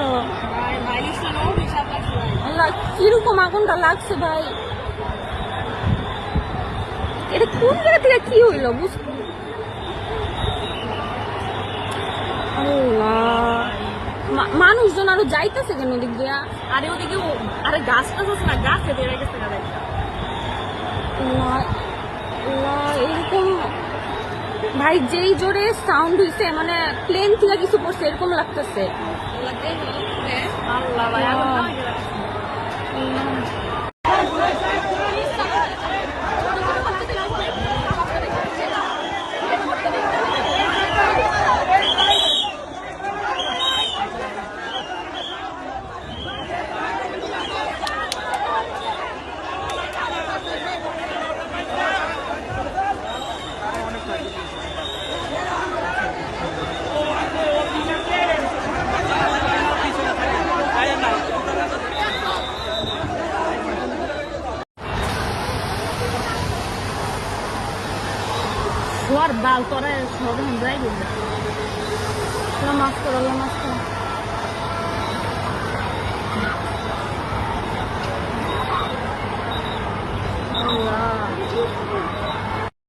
করো। আল্লাহ, কিরকম আগুনটা লাগছে ভাই, এটা কোন জায়গা থেকে কি হইলো বুঝতে। আল্লাহ, মানুষজন আরো যাইতেছে কেন ওদিক দিয়া? আরে ওদিকে আরে গাছ টাছ আছে না, গাছে বেড়ে গেছে না। এরকম ভাই যেই জোরে সাউন্ড হইছে, মানে প্লেন থেকে কিছু পড়ছে এরকম লাগতেছে। আল্লাহ ভাই, শোয়ার বাল তোরা সব যাই বলবে। মাফ করো, মাফ করো।